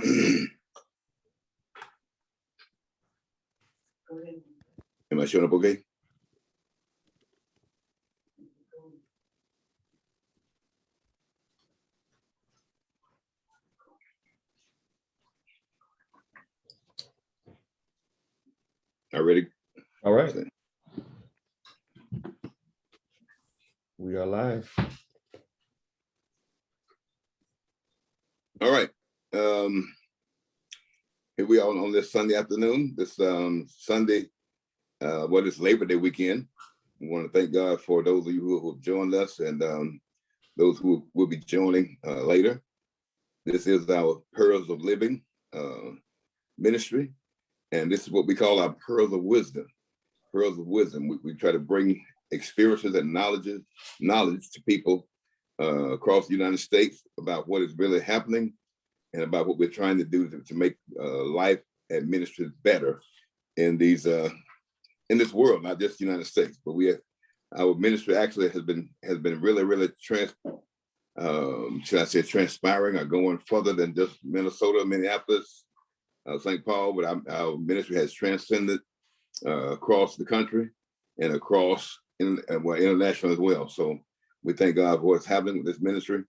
Am I showing up okay? All ready? All right. We are live. All right. Here we are on this Sunday afternoon, this Sunday, it's Labor Day weekend. We want to thank God for those of you who have joined us and those who will be joining later. This is our Pearls of Living ministry, and this is what we call our Pearls of Wisdom. Pearls of Wisdom. We try to bring experiences and knowledge to people across the United States about what is really happening and about what we're trying to do to make life and ministry better in these in this world, not just the United States, but our ministry actually has been really transpiring or going further than just Minnesota, Minneapolis, St. Paul, but our ministry has transcended across the country and across international as well. So we thank God for what's happening with this ministry,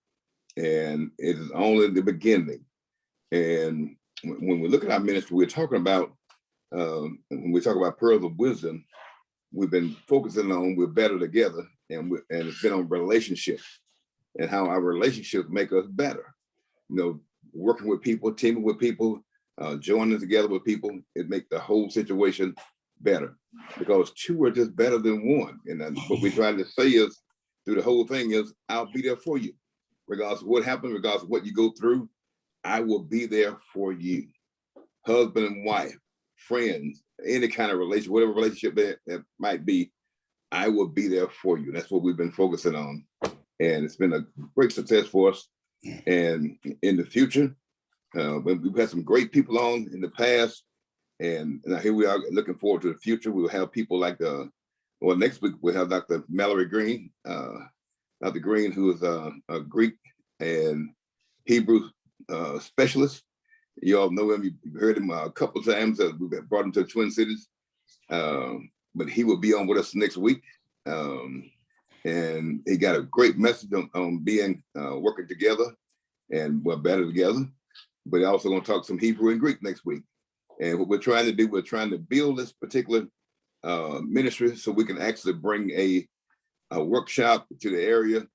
and it is only the beginning. And when we look at our ministry, we're talking about when we talk about Pearls of Wisdom, we've been focusing on we're better together, and it's been on relationships and how our relationships make us better. You know, working with people, teaming with people, joining together with people, it makes the whole situation better, because two are just better than one. And what we're trying to say is, through the whole thing is, I'll be there for you. Regardless of what happens, regardless of what you go through, I will be there for you. Husband and wife, friends, any kind of relationship, whatever relationship that might be, I will be there for you. That's what we've been focusing on. And it's been a great success for us. And in the future, we've had some great people on in the past. And now here we are looking forward to the future. We'll have people like, next week we'll have Dr. Mallory Green, Dr. Green, who is a Greek and Hebrew specialist. You all know him, you've heard him a couple of times. We've brought him to the Twin Cities, but he will be on with us next week. And he got a great message on being working together, and we're better together. But he's also going to talk some Hebrew and Greek next week. And what we're trying to do, we're trying to build this particular ministry so we can actually bring a workshop to the area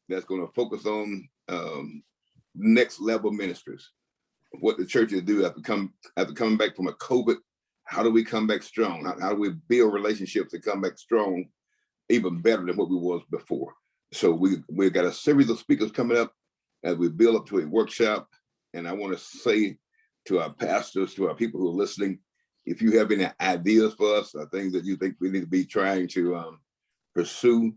that's going to focus on next level ministries. What the churches do after coming back from a COVID, how do we come back strong? How do we build relationships and come back strong, even better than what we was before? So we've got a series of speakers coming up as we build up to a workshop. And I want to say to our pastors, to our people who are listening, if you have any ideas for us, or things that you think we need to be trying to pursue,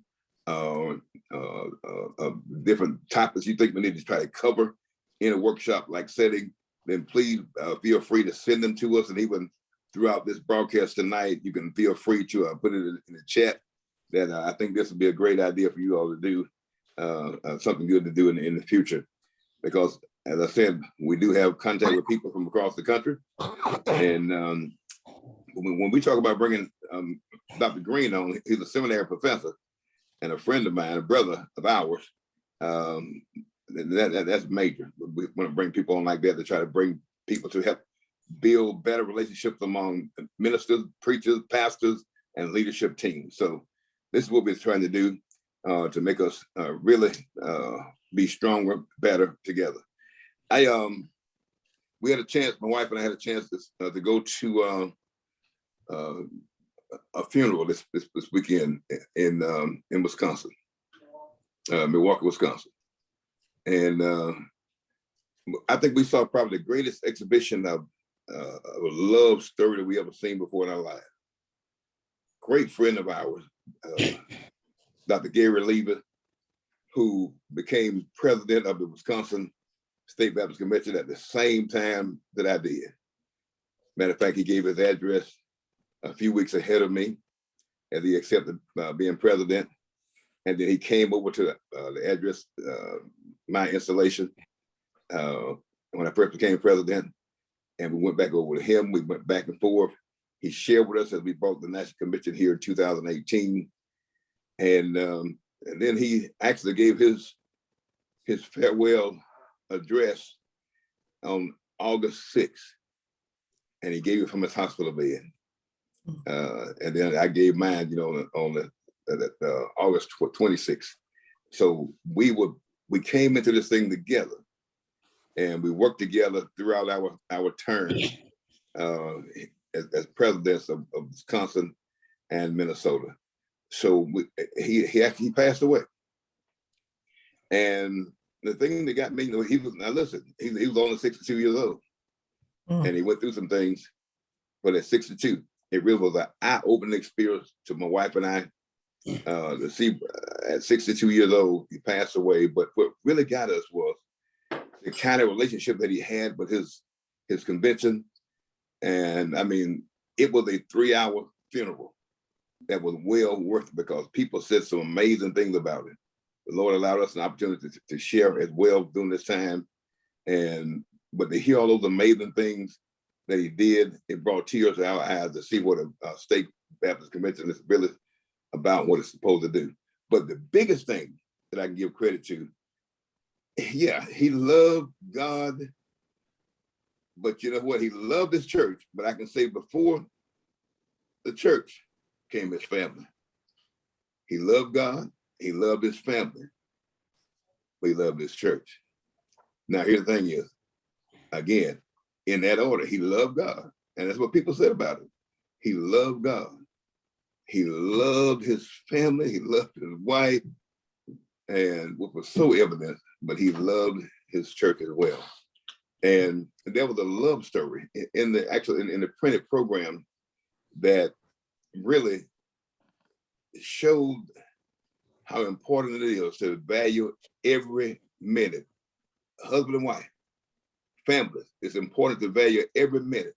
different topics you think we need to try to cover in a workshop like setting, then please feel free to send them to us. And even throughout this broadcast tonight, you can feel free to put it in the chat. That I think this would be a great idea for you all to do, something good to do in the future. Because as I said, we do have contact with people from across the country. And when we talk about bringing Dr. Green on, he's a seminary professor and a friend of mine, a brother of ours. That's major. We want to bring people on like that to try to bring people to help build better relationships among ministers, preachers, pastors, and leadership teams. So this is what we're trying to do to make us really be stronger, better together. We had a chance, my wife and I had a chance to go to a funeral this weekend in Wisconsin, Milwaukee, Wisconsin. And I think we saw probably the greatest exhibition of a love story that we ever seen before in our lives. Great friend of ours, Dr. Gary Lever, who became president of the Wisconsin State Baptist Convention at the same time that I did. Matter of fact, he gave his address a few weeks ahead of me as he accepted being president. And then he came over to the address, my installation, when I first became president, and we went back over to him. We went back and forth. He shared with us as we brought the National Convention here in 2018. And then he actually gave his farewell address on August 6th. And he gave it from his hospital bed. And then I gave mine, on the August 26th. So we came into this thing together, and we worked together throughout our term as presidents of Wisconsin and Minnesota. So he actually passed away. And the thing that got me, he was only 62 years old, and he went through some things. But at 62, it really was an eye-opening experience to my wife and I to see at 62 years old, he passed away. But what really got us was the kind of relationship that he had with his convention. And I mean, it was a 3-hour funeral that was well worth it because people said some amazing things about it. The Lord allowed us an opportunity to share as well during this time. But to hear all those amazing things that he did, it brought tears to our eyes to see what a state Baptist convention is really about, what it's supposed to do. But the biggest thing that I can give credit to, he loved God, but you know what? He loved his church. But I can say before the church came his family. He loved God, he loved his family, but he loved his church. Now, here's the thing is, again, in that order, he loved God. And that's what people said about him. He loved God. He loved his family. He loved his wife. And what was so evident, but he loved his church as well. And there was a love story in the printed program that really showed how important it is to value every minute. Husband and wife, families, it's important to value every minute,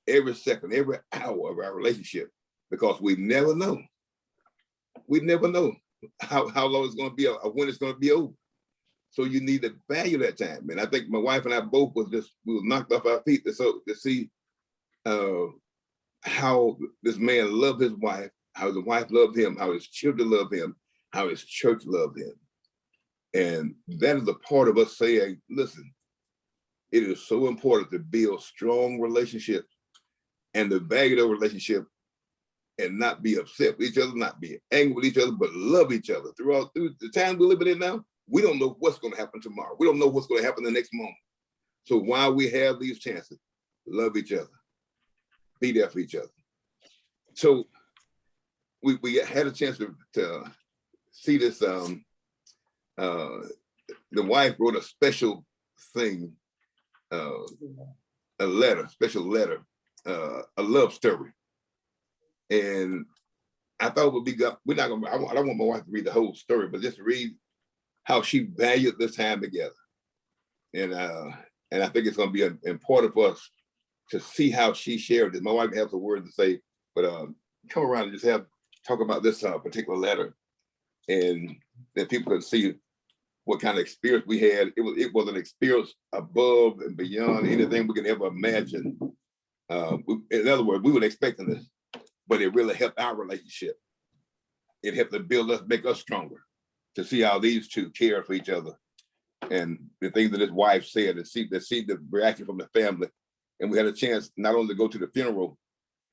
every second, every hour of our relationship, because we never know. We never know how long it's going to be or when it's going to be over. So you need to value that time. And I think my wife and I both we were knocked off our feet to see how this man loved his wife, how his wife loved him, how his children loved him, how his church loved him. And that is a part of us saying, listen, it is so important to build strong relationships and to value the relationship and not be upset with each other, not be angry with each other, but love each other. Through the time we're living in now, we don't know what's going to happen tomorrow. We don't know what's going to happen the next moment. So while we have these chances, love each other, be there for each other. So we had a chance to see this. The wife wrote a special thing, a special letter, a love story. And I thought it would be good. I don't want my wife to read the whole story, but just read how she valued this time together. And I think it's going to be important for us to see how she shared it. My wife has a word to say, but come around and just talk about this particular letter, and that people can see what kind of experience we had. It was an experience above and beyond anything we could ever imagine. In other words, we were expecting this, but it really helped our relationship. It helped to build us, make us stronger, to see how these two care for each other. And the things that his wife said, to see the reaction from the family. And we had a chance not only to go to the funeral,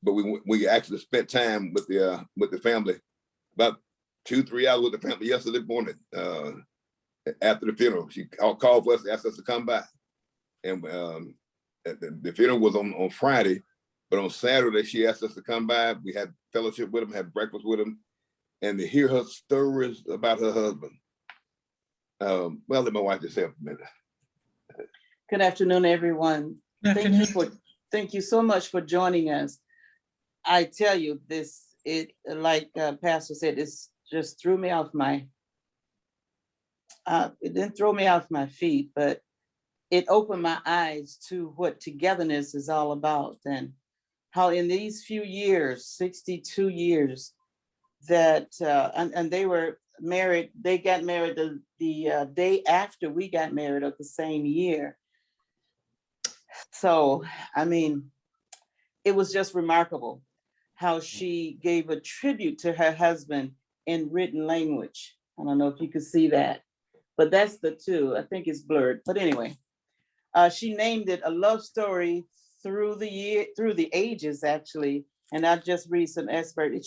but we actually spent time with the family, about 2-3 hours with the family yesterday morning. After the funeral, she called for us, asked us to come by. And the funeral was on Friday, but on Saturday, she asked us to come by. We had fellowship with them, had breakfast with them, and to hear her stories about her husband. Well, let my wife just say a minute. Good afternoon, everyone. Thank you so much for joining us. I tell you, like Pastor said, it's just threw me off it didn't throw me off my feet, but it opened my eyes to what togetherness is all about, and how in these few years, 62 years, that and they were married. They got married the day after we got married of the same year. So, I mean, it was just remarkable how she gave a tribute to her husband in written language. I don't know if you could see that, but that's the two. I think it's blurred. But anyway, she named it A Love Story Through the Ages, actually. And I'll just read some excerpt.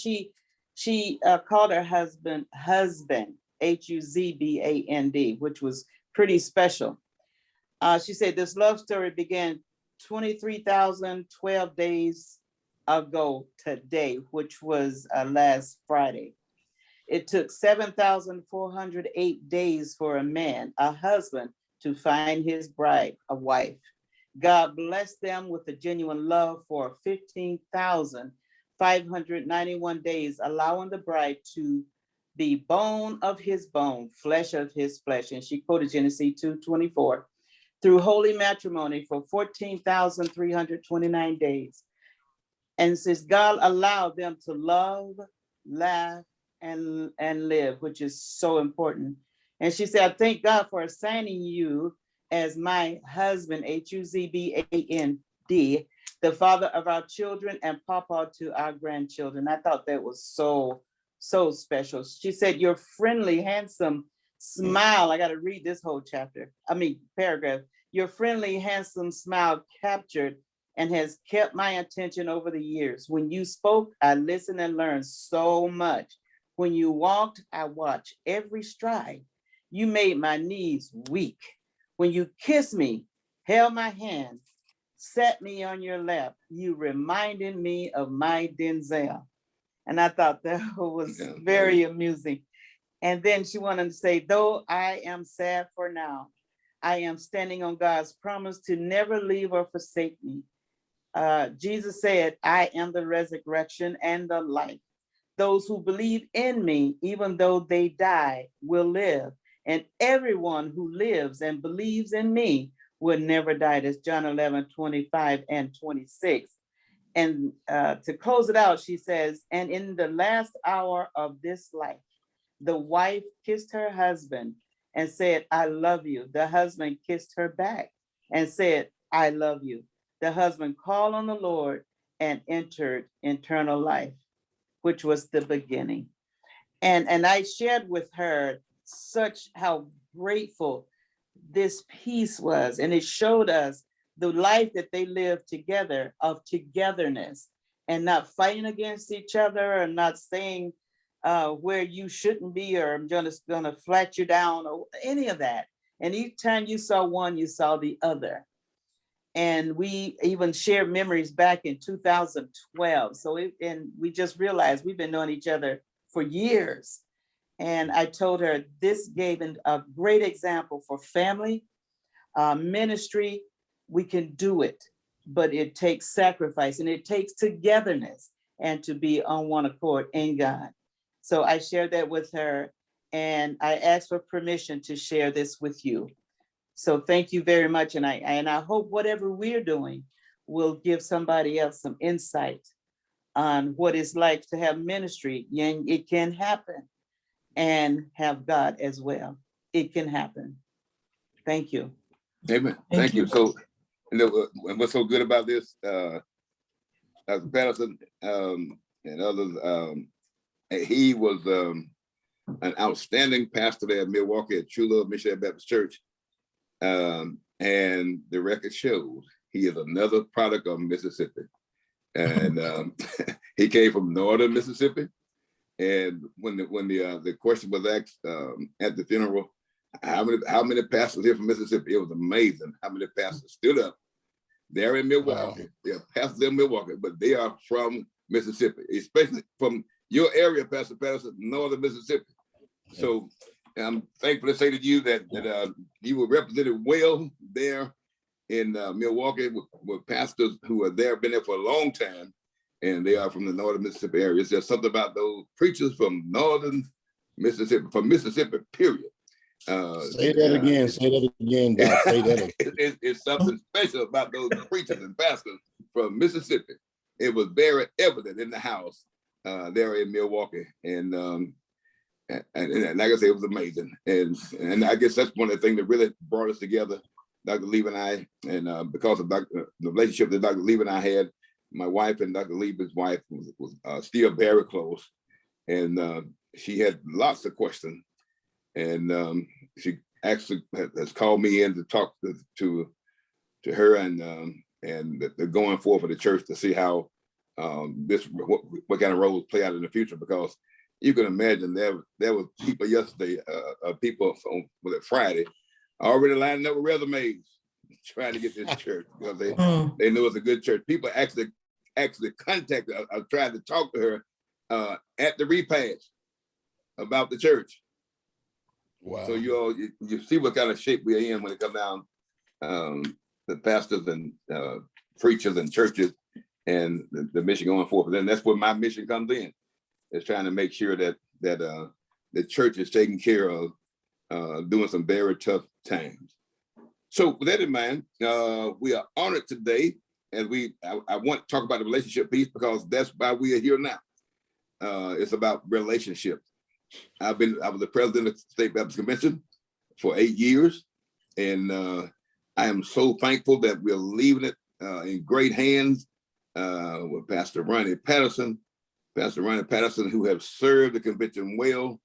She called her husband Huzband, which was pretty special. She said this love story began 23,012 days ago today, which was last Friday. It took 7,408 days for a man, a husband, to find his bride, a wife. God blessed them with a genuine love for 15,591 days, allowing the bride to be bone of his bone, flesh of his flesh. And she quoted Genesis 2:24 through holy matrimony for 14,329 days. And since God allowed them to love, laugh, and live, which is so important. And she said, I thank God for assigning you as my husband, Huzband, the father of our children and papa to our grandchildren. I thought that was so special. She said, your friendly, handsome smile. I got to read this whole paragraph. Your friendly, handsome smile captured and has kept my attention over the years. When you spoke, I listened and learned so much. When you walked, I watched every stride. You made my knees weak. When you kissed me, held my hand, sat me on your lap, you reminded me of my Denzel. And I thought that was very amusing. And then she wanted to say, though I am sad for now, I am standing on God's promise to never leave or forsake me. Jesus said, I am the resurrection and the life. Those who believe in me, even though they die, will live. And everyone who lives and believes in me will never die. That's John 11:25 and 26. And to close it out, she says, and in the last hour of this life, the wife kissed her husband and said, I love you. The husband kissed her back and said, I love you. The husband called on the Lord and entered eternal life, which was the beginning. And I shared with her such how grateful this peace was. And it showed us the life that they lived together, of togetherness, and not fighting against each other, or not saying where you shouldn't be, or I'm just gonna flat you down, or any of that. And each time you saw one, you saw the other. And we even shared memories back in 2012. And we just realized we've been knowing each other for years. And I told her this gave a great example for family, ministry. We can do it, but it takes sacrifice and it takes togetherness and to be on one accord in God. So I shared that with her, and I asked for permission to share this with you. So thank you very much. And I hope whatever we're doing will give somebody else some insight on what it's like to have ministry. And it can happen, and have God as well. It can happen. Thank you. Amen. Thank you. So, what's so good about this, Dr. Patterson and others, he was an outstanding pastor there in Milwaukee at True Love Missionary Baptist Church. And the record shows he is another product of Mississippi. And he came from northern Mississippi. And when the question was asked at the funeral, how many pastors here from Mississippi? It was amazing how many pastors stood up. They're in Milwaukee. Wow. They're pastors in Milwaukee, but they are from Mississippi, especially from your area, Pastor Patterson, northern Mississippi. Yeah. So I'm thankful to say to you that you were represented well there in Milwaukee with pastors who are there, been there for a long time, and they are from the northern Mississippi area. It's just something about those preachers from northern Mississippi, from Mississippi, period. Say that again, Doc. Say that again. It's something special about those preachers and pastors from Mississippi. It was very evident in the house there in Milwaukee. And like I said, it was amazing. And I guess that's one of the things that really brought us together. Dr. Lee and I, and because of the relationship that Dr. Lee and I had, my wife and Dr. Lee's wife was still very close, and she had lots of questions, and she actually has called me in to talk to her and the going forward for the church to see how what kind of roles play out in the future, because you can imagine there was people yesterday, people on Friday already lining up with resumes trying to get this church because they knew it's a good church. People actually contacted. I tried to talk to her at the repast about the church. Wow! So you see what kind of shape we are in when it comes down the pastors and preachers and churches and the mission going forward. Then that's where my mission comes in. Is trying to make sure that the church is taken care of during some very tough times. So with that in mind, we are honored today, and I want to talk about the relationship piece because that's why we are here now. It's about relationships. I was the president of the State Baptist Convention for 8 years, and I am so thankful that we're leaving it in great hands with Pastor Runney Patterson. Pastor Runney Patterson, who have served the convention well.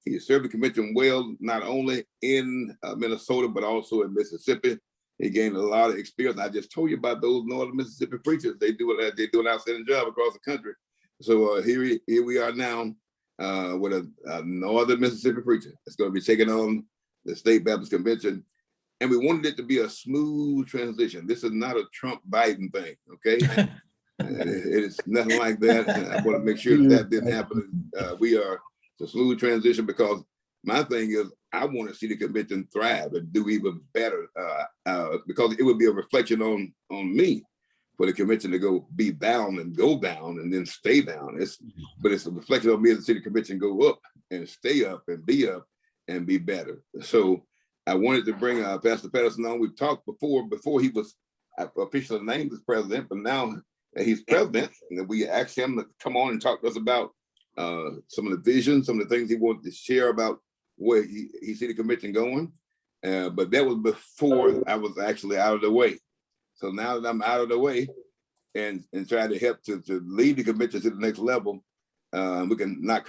He served the convention well, not only in Minnesota, but also in Mississippi. He gained a lot of experience. I just told you about those Northern Mississippi preachers. They do an outstanding job across the country. So here we are now with a Northern Mississippi preacher. It's going to be taking on the State Baptist Convention. And we wanted it to be a smooth transition. This is not a Trump Biden thing, okay? It is nothing like that. I want to make sure that didn't happen. We are a smooth transition because my thing is I want to see the convention thrive and do even better because it would be a reflection on me for the convention to be down and go down and then stay down. But it's a reflection on me to see the convention go up and stay up and be better. So I wanted to bring Pastor Patterson on. We've talked before he was officially named as president, but now he's president, and we asked him to come on and talk to us about some of the vision, some of the things he wanted to share about where he see the convention going. But that was before I was actually out of the way. So now that I'm out of the way and trying to help to lead the convention to the next level, we can not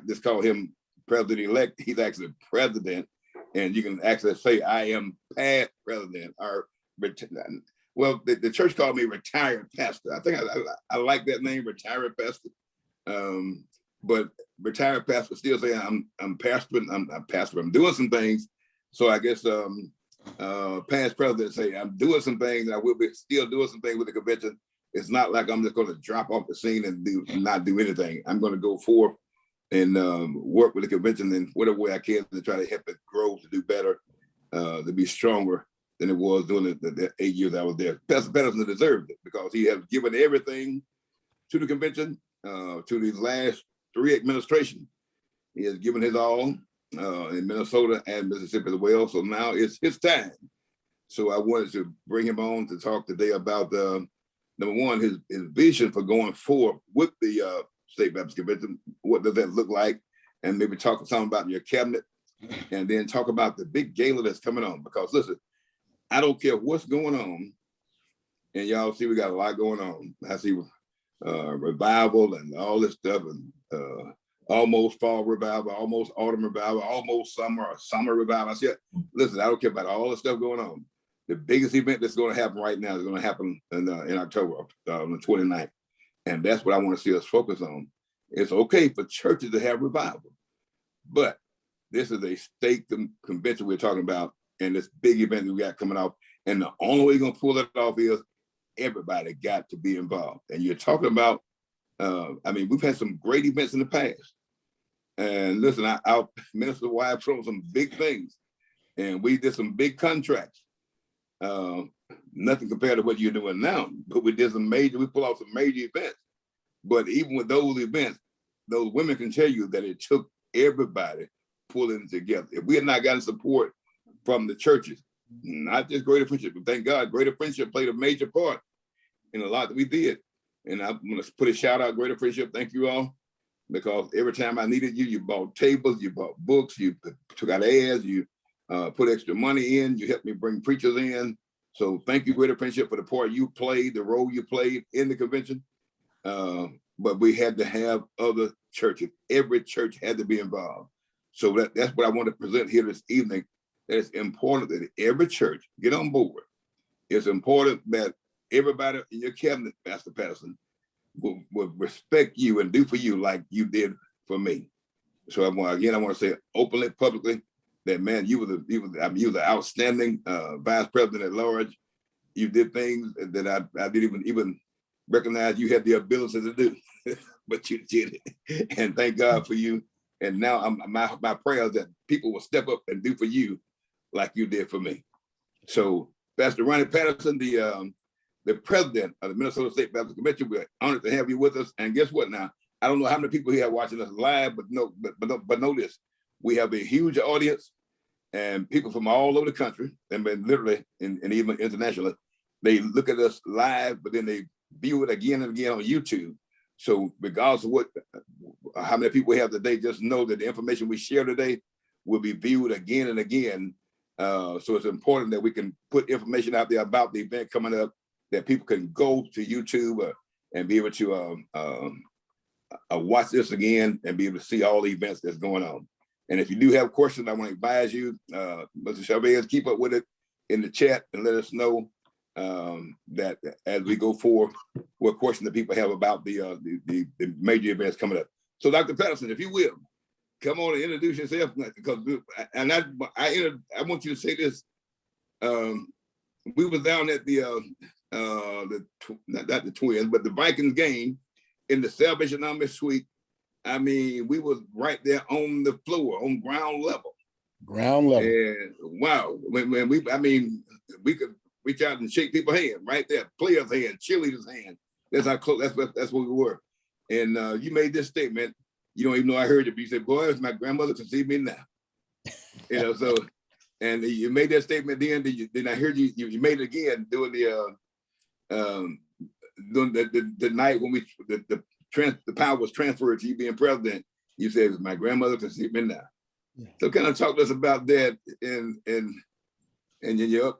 just call him president-elect. He's actually president, and you can actually say I am past president or well, the church called me retired pastor. I think I like that name, retired pastor. But retired pastor still saying I'm pastoring. I'm pastor. I'm doing some things. So I guess past president say I'm doing some things. I will be still doing some things with the convention. It's not like I'm just going to drop off the scene and not do anything. I'm going to go forth and work with the convention in whatever way I can to try to help it grow, to do better, to be stronger than it was during the 8 years I was there. Pastor Patterson deserved it because he has given everything to the convention, to these last 3 administrations. He has given his all in Minnesota and Mississippi as well. So now it's his time. So I wanted to bring him on to talk today about number one, his vision for going forward with the State Baptist Convention. What does that look like? And maybe talk something about your cabinet, and then talk about the big gala that's coming on. Because listen, I don't care what's going on, and y'all see we got a lot going on. I see revival and all this stuff, and almost fall revival, almost autumn revival, almost summer or summer revival. I said, listen, I don't care about all the stuff going on. The biggest event that's going to happen right now is going to happen in October, on the 29th. And that's what I want to see us focus on. It's okay for churches to have revival, but this is a state convention we're talking about, and this big event that we got coming off. And the only way you're going to pull it off is everybody got to be involved. And you're talking about, we've had some great events in the past. And listen, our Minister Wyatt showed some big things, and we did some big contracts. Nothing compared to what you're doing now, but we pull off some major events. But even with those events, those women can tell you that it took everybody pulling together. If we had not gotten support from the churches, not just Greater Friendship, but thank God, Greater Friendship played a major part in a lot that we did. And I'm going to put a shout out, Greater Friendship. Thank you all, because every time I needed you, you bought tables, you bought books, you took out ads, you put extra money in. You helped me bring preachers in. So thank you, Greater Friendship, for the part you played, the role you played in the convention. But we had to have other churches. Every church had to be involved. So that's what I want to present here this evening. That it's important that every church get on board. It's important that everybody in your cabinet, Pastor Patterson, will respect you and do for you like you did for me. So I want to say openly, publicly, that man, you were the outstanding vice president at large. You did things that I didn't even recognize you had the ability to do, but you did it. And thank God for you. And now my prayer is that people will step up and do for you like you did for me. So Pastor Runney Patterson, the president of the Minnesota State Baptist Convention, we're honored to have you with us. And guess what now? I don't know how many people here are watching us live, but know this. We have a huge audience and people from all over the country, and literally and even internationally. They look at us live, but then they view it again and again on YouTube. So regardless of how many people we have today, just know that the information we share today will be viewed again and again. So it's important that we can put information out there about the event coming up, that people can go to YouTube and be able to watch this again and be able to see all the events that's going on. And if you do have questions, I want to advise you, Mr. Chavez, keep up with it in the chat and let us know that as we go forward, what questions that people have about the major events coming up. So Dr. Patterson, if you will, come on and introduce yourself, because I want you to say this. We was down at not the Twins, but the Vikings game in the Salvation Army suite. I mean, we was right there on the floor, on ground level. Ground level. And wow, when we could reach out and shake people's hand right there, players' hand, cheerleaders' hand. That's how close. That's what we were. And you made this statement. You don't even know I heard you, but you said, "Boy, if my grandmother can see me now." So, and you made that statement then I heard you made it again doing the night when the power was transferred to you being president. You said, "My grandmother can see me now." Yeah. So kind of talk to us about that and your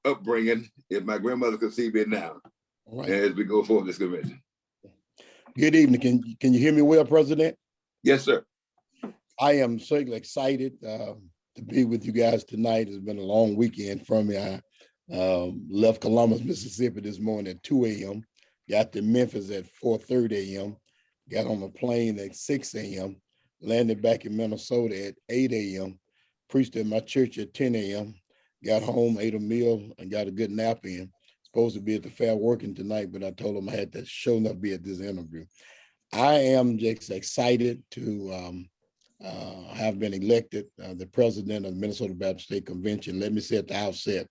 upbringing, if my grandmother could see me now, right, as we go forward this convention. Good evening. Can you hear me well, President? Yes, sir. I am so excited to be with you guys tonight. It's been a long weekend for me. I left Columbus, Mississippi this morning at 2 a.m., got to Memphis at 4:30 a.m., got on a plane at 6 a.m., landed back in Minnesota at 8 a.m., preached at my church at 10 a.m., got home, ate a meal, and got a good nap in. Supposed to be at the fair working tonight, but I told them I had to show enough be at this interview. I am just excited to have been elected the president of the Minnesota Baptist State Convention. Let me say at the outset,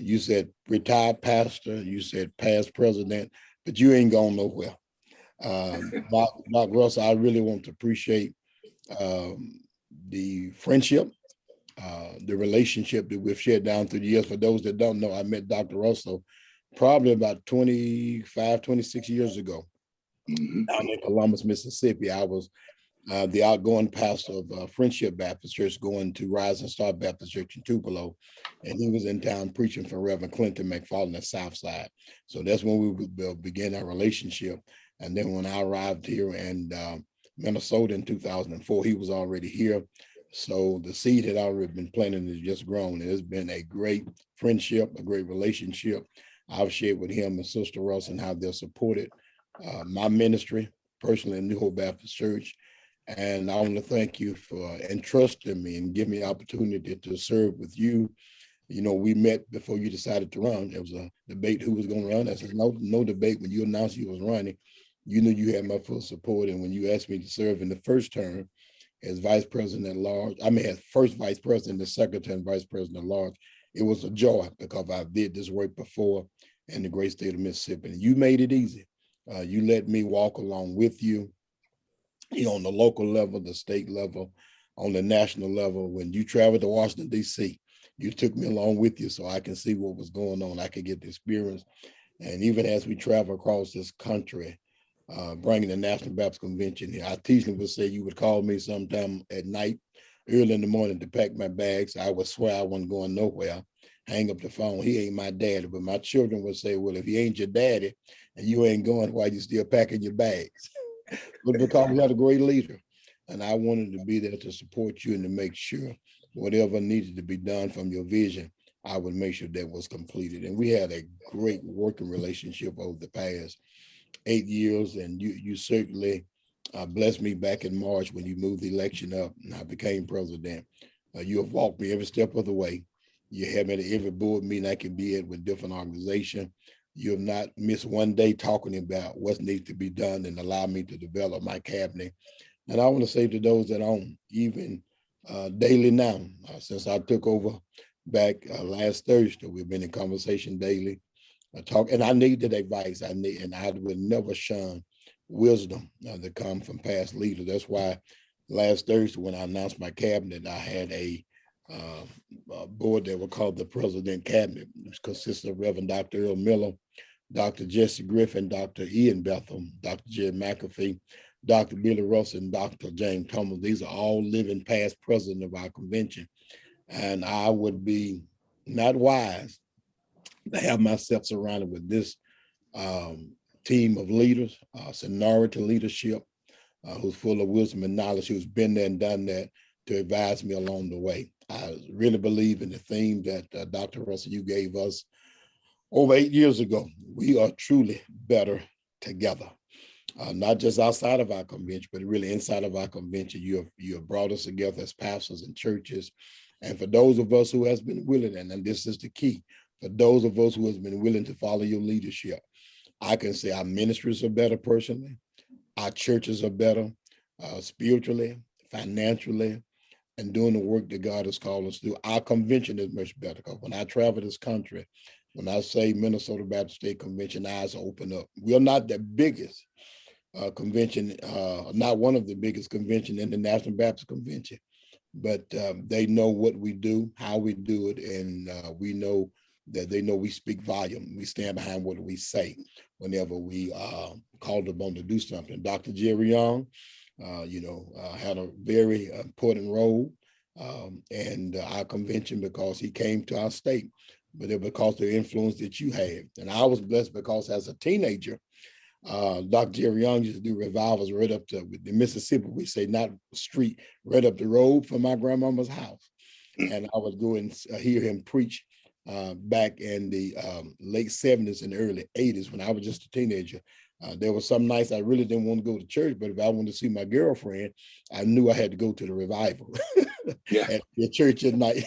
you said retired pastor, you said past president, but you ain't going nowhere. Doc Russell, I really want to appreciate the friendship, the relationship that we've shared down through the years. For those that don't know, I met Dr. Russell probably about 25, 26 years ago down in Columbus, Mississippi. I was the outgoing pastor of Friendship Baptist Church, going to Rise and Star Baptist Church in Tupelo, and he was in town preaching for Reverend Clinton McFarland at Southside. So that's when we began our relationship. And then when I arrived here in Minnesota in 2004, he was already here. So the seed had already been planted and has just grown. It has been a great friendship, a great relationship. I've shared with him and Sister Russ and how they're supported my ministry personally in New Hope Baptist Church. And I want to thank you for entrusting me and giving me the opportunity to serve with you. You know, we met before you decided to run. There was a debate who was going to run. I said, no debate. When you announced you was running, you knew you had my full support. And when you asked me to serve in the first term as vice president at large, as first vice president, the secretary and vice president at large, it was a joy because I did this work before in the great state of Mississippi. And you made it easy. You let me walk along with you, on the local level, the state level, on the national level. When you traveled to Washington, D.C., you took me along with you so I can see what was going on. I could get the experience. And even as we travel across this country, bringing the National Baptist Convention here, I teasingly would say you would call me sometime at night early in the morning to pack my bags. I would swear I wasn't going nowhere. Hang up the phone. He ain't my daddy. But my children would say, well, if he ain't your daddy and you ain't going, why you still packing your bags? But because we had a great leader. And I wanted to be there to support you and to make sure whatever needed to be done from your vision, I would make sure that was completed. And we had a great working relationship over the past 8 years. And you certainly blessed me back in March when you moved the election up and I became president. You have walked me every step of the way. You have me at every board meeting I can be at with different organizations. You have not missed one day talking about what needs to be done and allow me to develop my cabinet. And I want to say to those that own, even daily now, since I took over back last Thursday, we've been in conversation daily. Talk, and I needed advice. And I would never shun wisdom that come from past leaders. That's why last Thursday, when I announced my cabinet, I had a board that was called the President Cabinet, which consists of Reverend Dr. Earl Miller, Dr. Jesse Griffin, Dr. Ian Bethel, Dr. Jed McAfee, Dr. Billy Russell, and Dr. James Thomas. These are all living past president of our convention. And I would be not wise to have myself surrounded with this team of leaders, seniority leadership, who's full of wisdom and knowledge, who's been there and done that to advise me along the way. I really believe in the theme that Dr. Russell, you gave us over 8 years ago. We are truly better together. Not just outside of our convention, but really inside of our convention. You have brought us together as pastors and churches. And for those of us who has been willing, and this is the key, for those of us who has been willing to follow your leadership, I can say our ministries are better personally, our churches are better spiritually, financially, and doing the work that God has called us to do. Our convention is much better because when I travel this country, when I say Minnesota Baptist State Convention, eyes open up. We are not the biggest convention, not one of the biggest convention in the National Baptist Convention, but they know what we do, how we do it, and we know that they know we speak volume. We stand behind what we say whenever we called upon to do something. Dr. Jerry Young, had a very important role in our convention because he came to our state, but it because of the influence that you had. And I was blessed because as a teenager, Dr. Jerry Young used to do revivals right up to the Mississippi. We say not street, right up the road from my grandmama's house. And I would go and hear him preach back in the late 70s and early 80s when I was just a teenager. There were some nights I really didn't want to go to church, but if I wanted to see my girlfriend, I knew I had to go to the revival at the church at night.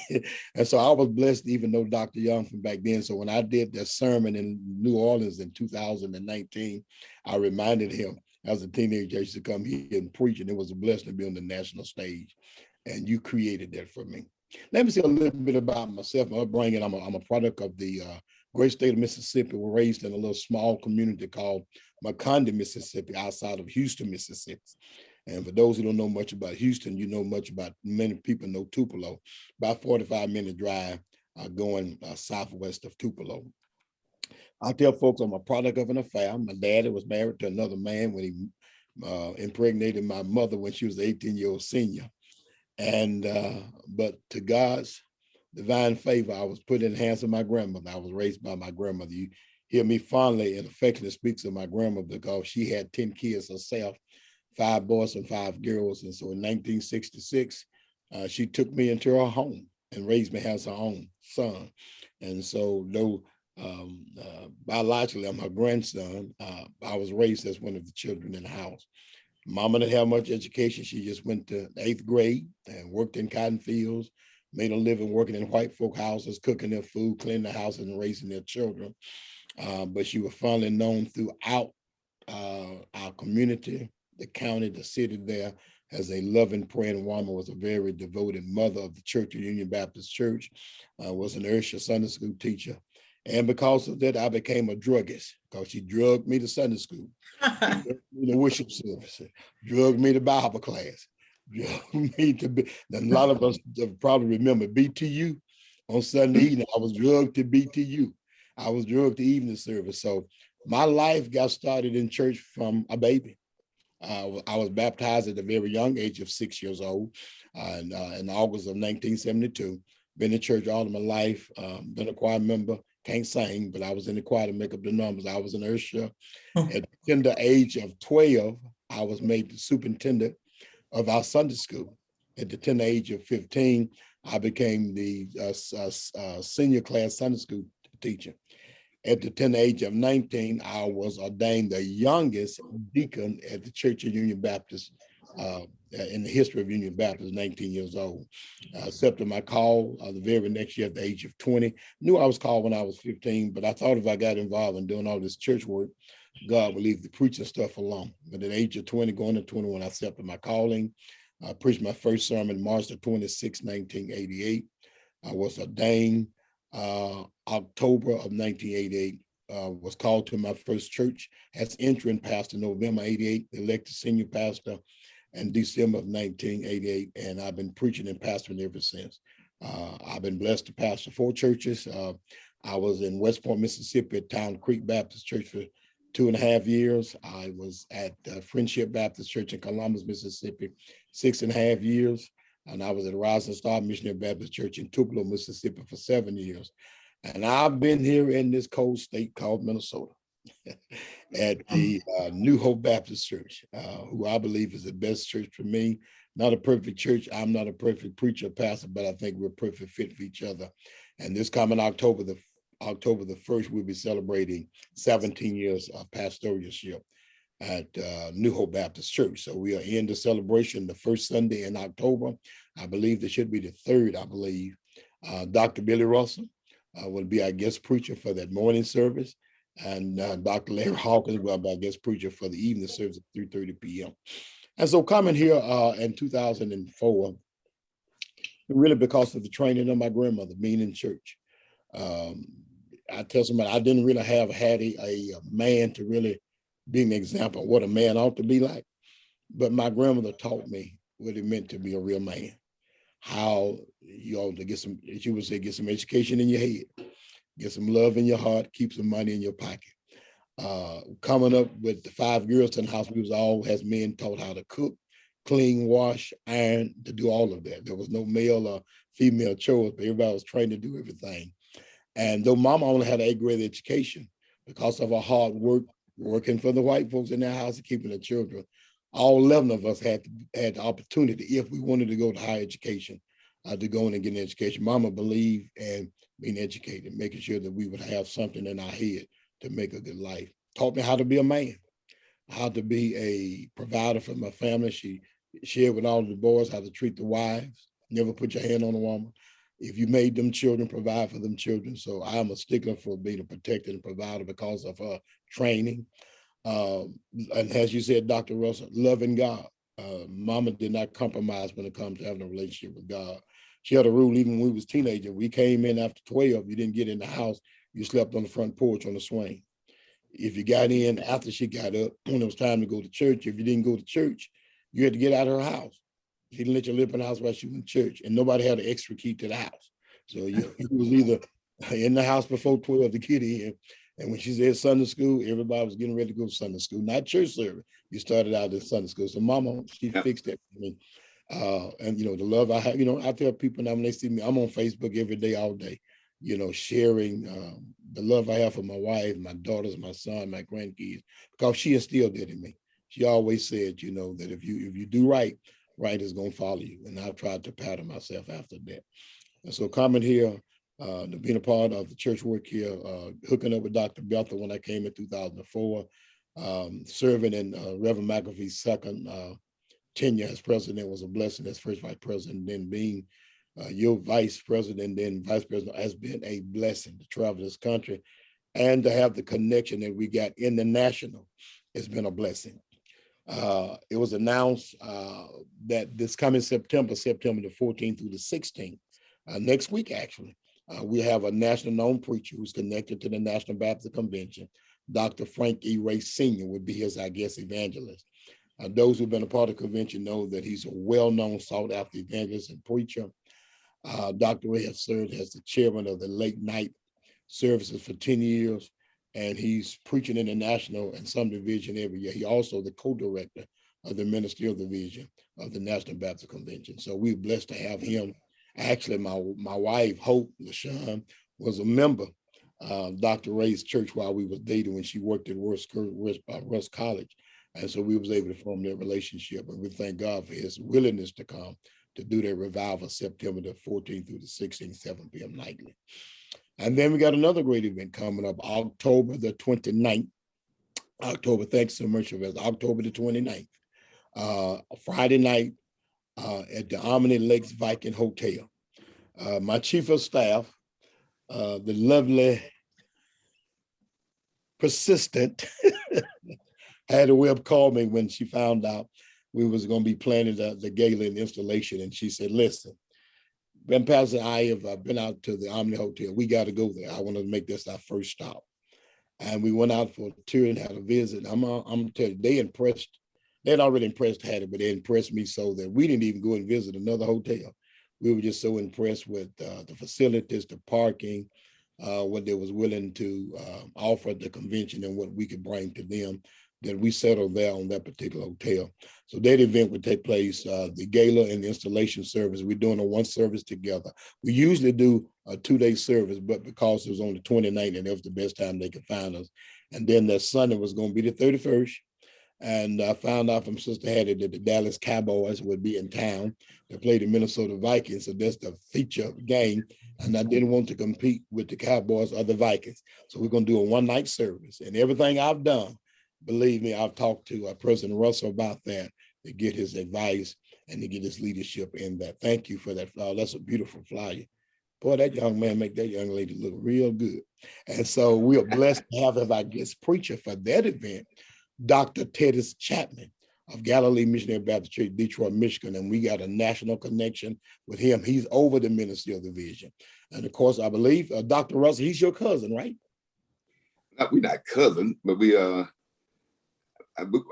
And so I was blessed, even though Dr. Young from back then. So when I did that sermon in New Orleans in 2019, I reminded him as a teenager, I used to come here and preach, and it was a blessing to be on the national stage. And you created that for me. Let me say a little bit about myself, my upbringing. I'm a product of the great state of Mississippi. We're raised in a little small community called McCondy, Mississippi, outside of Houston, Mississippi. And for those who don't know much about Houston, you know much about, many people know Tupelo, about 45-minute drive going southwest of Tupelo. I tell folks I'm a product of an affair. My daddy was married to another man when he impregnated my mother when she was an 18-year-old senior. And but to God's divine favor, I was put in the hands of my grandmother. I was raised by my grandmother. You hear me fondly and affectionately speaks of my grandmother because she had 10 kids herself, 5 boys and 5 girls. And so in 1966, she took me into her home and raised me as her own son. And so though biologically I'm her grandson, I was raised as one of the children in the house. Mama didn't have much education. She just went to the 8th grade and worked in cotton fields, made a living working in white folk houses, cooking their food, cleaning the house, and raising their children. But she was fondly known throughout our community, the county, the city there, as a loving, praying woman, was a very devoted mother of the Church of Union Baptist Church, was an Ursha Sunday school teacher. And because of that, I became a druggist because she drugged me to Sunday school, drugged me to worship service, drugged me to Bible class, drugged me to be. And a lot of us probably remember BTU on Sunday evening. I was drugged to BTU. I was drugged to evening service. So my life got started in church from a baby. I was baptized at a very young age of 6 years old in August of 1972. Been in church all of my life, been a choir member, can't sing, but I was in the choir to make up the numbers. I was an usher. At the tender age of 12, I was made the superintendent of our Sunday school. At the tender age of 15, I became the senior class Sunday school teacher. At the tender age of 19, I was ordained the youngest deacon at the Church of Union Baptist in the history of Union Baptist, 19 years old. Accepted my call the very next year at the age of 20. Knew I was called when I was 15, but I thought if I got involved in doing all this church work, God would leave the preaching stuff alone. But at the age of 20, going to 21, I accepted my calling. I preached my first sermon March the 26th, 1988. I was ordained October of 1988, was called to my first church as interim pastor November 88, elected senior pastor in December of 1988, and I've been preaching and pastoring ever since. I've been blessed to pastor 4 churches. I was in West Point, Mississippi at Town Creek Baptist Church for 2.5 years. I was at Friendship Baptist Church in Columbus, Mississippi, 6.5 years. And I was at Rising Star Missionary Baptist Church in Tupelo, Mississippi for 7 years. And I've been here in this cold state called Minnesota at the New Hope Baptist Church, who I believe is the best church for me. Not a perfect church. I'm not a perfect preacher, pastor, but I think we're a perfect fit for each other. And this coming October the 1st, we'll be celebrating 17 years of pastoralship at New Hope Baptist Church. So we are in the celebration the first Sunday in October. I believe there should be the 3rd, I believe. Dr. Billy Russell will be our guest preacher for that morning service. And Dr. Larry Hawkins will be our guest preacher for the evening service at 3:30 p.m. And so coming here in 2004, really because of the training of my grandmother being in church. I tell somebody I didn't really have had a man to really be an example of what a man ought to be like. But my grandmother taught me what it meant to be a real man, how you ought to get some, as you would say, get some education in your head, get some love in your heart, keep some money in your pocket. Coming up with the 5 girls in the house, we was all as men taught how to cook, clean, wash, iron, to do all of that. There was no male or female chores, but everybody was trained to do everything. And though mama only had an 8th grade education, because of her hard work, working for the white folks in their house and keeping the children, all 11 of us had the opportunity, if we wanted to go to higher education, to go in and get an education. Mama believed in being educated, making sure that we would have something in our head to make a good life. Taught me how to be a man, how to be a provider for my family. She shared with all of the boys how to treat the wives, never put your hand on a woman. If you made them children, provide for them children. So I'm a stickler for being a protector and provider because of her training. And as you said, Dr. Russell, loving God. Mama did not compromise when it comes to having a relationship with God. She had a rule even when we was teenagers. We came in after 12, you didn't get in the house, you slept on the front porch on the swing. If you got in after she got up, when it was time to go to church, if you didn't go to church, you had to get out of her house. She didn't let you live in the house while she was in church, and nobody had an extra key to the house. So you was either in the house before 12 to get in. And when she said Sunday school, everybody was getting ready to go to Sunday school, not church service. You started out in Sunday school. So mama, she fixed that for me. And the love I have, I tell people now when they see me, I'm on Facebook every day, all day, sharing the love I have for my wife, my daughters, my son, my grandkids, because she instilled that in me. She always said, that if you do right, right is gonna follow you. And I've tried to pattern myself after that. And so coming here, being a part of the church work here, hooking up with Dr. Bethel when I came in 2004, serving in Reverend McAfee's second tenure as president was a blessing as first vice president, then being your vice president, then vice president has been a blessing to travel this country and to have the connection that we got in the national. It's been a blessing. It was announced that this coming September the 14th through the 16th, next week actually, we have a national known preacher who's connected to the National Baptist Convention. Dr. Frank E. Ray Sr. would be his, I guess, evangelist. Those who've been a part of the convention know that he's a well-known, sought-after evangelist and preacher. Dr. Ray has served as the chairman of the late night services for 10 years, and he's preaching international and some division every year. He also the co-director of the Ministerial Division of the National Baptist Convention. So we're blessed to have him. Actually, my wife, Hope LaShawn, was a member of Dr. Ray's church while we was dating when she worked at Russ College. And so we was able to form that relationship. And we thank God for his willingness to come to do that revival September the 14th through the 16th, 7 p.m. nightly. And then we got another great event coming up, October the 29th. Thanks so much for that. October the 29th, Friday night at the Harmony Lakes Viking Hotel. My chief of staff, the lovely, persistent, had a web call me when she found out we was going to be planning the gala and installation. And she said, listen, Ben Patterson and I have been out to the Omni Hotel. We got to go there. I want to make this our first stop. And we went out for a tour and had a visit. I'm telling you, they impressed. They'd already impressed Hattie, but they impressed me so that we didn't even go and visit another hotel. We were just so impressed with the facilities, the parking, what they was willing to offer at the convention and what we could bring to them, that we settled there on that particular hotel. So that event would take place, the gala and the installation service. We're doing a one service together. We usually do a 2-day service, but because it was on the 29th and that was the best time they could find us. And then that Sunday was going to be the 31st. And I found out from Sister Hattie that the Dallas Cowboys would be in town to play the Minnesota Vikings. So that's the feature game. And I didn't want to compete with the Cowboys or the Vikings. So we're going to do a one-night service. And everything I've done, believe me, I've talked to President Russell about that to get his advice and to get his leadership in that. Thank you for that flyer. That's a beautiful flyer. Boy, that young man make that young lady look real good. And so we are blessed to have as our guest preacher for that event, Dr. Teddy Chapman of Galilee Missionary Baptist Church, Detroit, Michigan. And we got a national connection with him. He's over the Ministerial Division. And of course, I believe Dr. Russell, he's your cousin, right? We're not cousin, but we I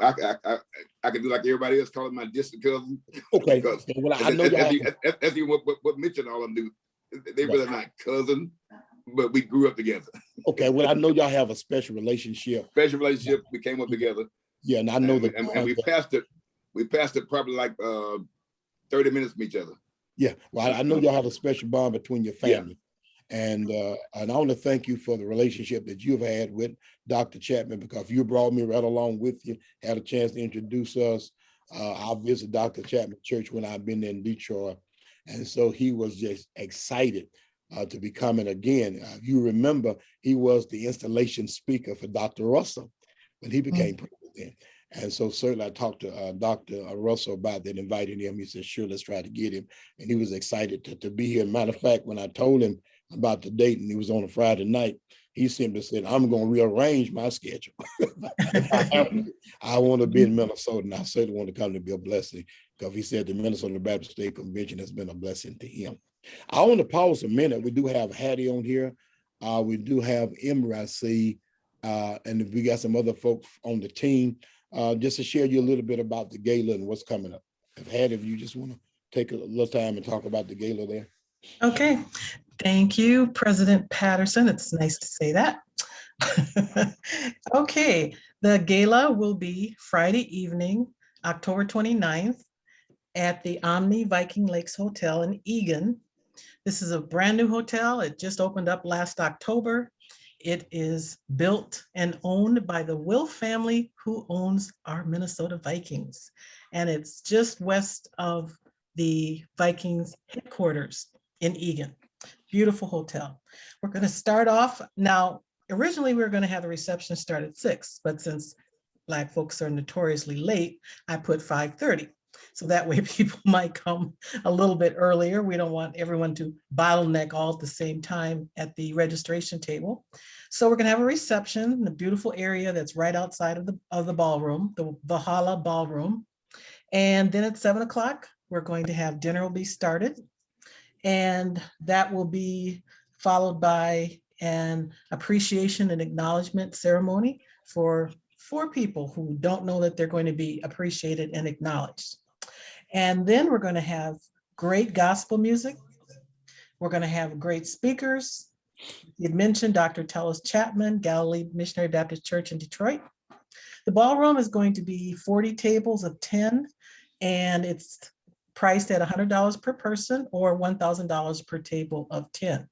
can do like everybody else, call him my distant cousin. Okay. Because well, I know y'all. That's even what Mitch and all of them do. They really not cousin, but we grew up together. Okay, well, I know y'all have a special relationship. Special relationship. We came up together. Yeah, and I know that. And we passed it. We passed it probably like 30 minutes from each other. Yeah, well, I know y'all have a special bond between your family. Yeah. And I want to thank you for the relationship that you've had with Dr. Chapman, because you brought me right along with you, had a chance to introduce us. I visited Dr. Chapman Church when I've been in Detroit. And so he was just excited to be coming again. You remember, he was the installation speaker for Dr. Russell when he became president. And so certainly I talked to Dr. Russell about that, inviting him. He said, sure, let's try to get him. And he was excited to be here. Matter of fact, when I told him about the date and it was on a Friday night, he simply said, I'm going to rearrange my schedule. I want to be in Minnesota, and I certainly want to come to be a blessing, because he said the Minnesota Baptist State Convention has been a blessing to him. I want to pause a minute. We do have Hattie on here. We do have Emery, I see, and we got some other folks on the team. Just to share you a little bit about the gala and what's coming up. Hattie, if you just want to take a little time and talk about the gala there. Okay. Thank you, President Patterson. It's nice to say that. Okay, the gala will be Friday evening, October 29th at the Omni Viking Lakes Hotel in Eagan. This is a brand new hotel. It just opened up last October. It is built and owned by the Wilf family, who owns our Minnesota Vikings. And it's just west of the Vikings headquarters in Eagan. Beautiful hotel. We're going to start off now. Originally, we were going to have the reception start at 6, but since Black folks are notoriously late, I put 5:30. So that way people might come a little bit earlier. We don't want everyone to bottleneck all at the same time at the registration table. So we're going to have a reception in a beautiful area that's right outside of the ballroom, the Valhalla Ballroom. And then at 7 o'clock, we're going to have dinner will be started. And that will be followed by an appreciation and acknowledgement ceremony for 4 people who don't know that they're going to be appreciated and acknowledged. And then we're going to have great gospel music. We're going to have great speakers. You mentioned Dr. Teddy Chapman, Galilee Missionary Baptist Church in Detroit. The ballroom is going to be 40 tables of 10, and it's priced at $100 per person or $1,000 per table of 10.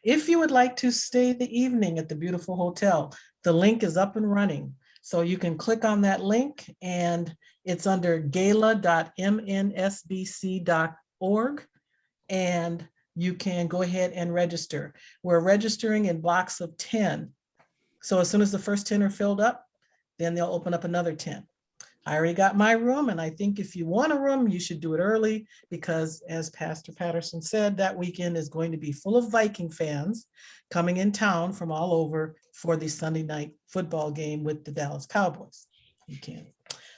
If you would like to stay the evening at the beautiful hotel, the link is up and running. So you can click on that link, and it's under gala.mnsbc.org, and you can go ahead and register. We're registering in blocks of 10. So as soon as the first 10 are filled up, then they'll open up another 10. I already got my room, and I think if you want a room, you should do it early, because as Pastor Patterson said, that weekend is going to be full of Viking fans coming in town from all over for the Sunday night football game with the Dallas Cowboys.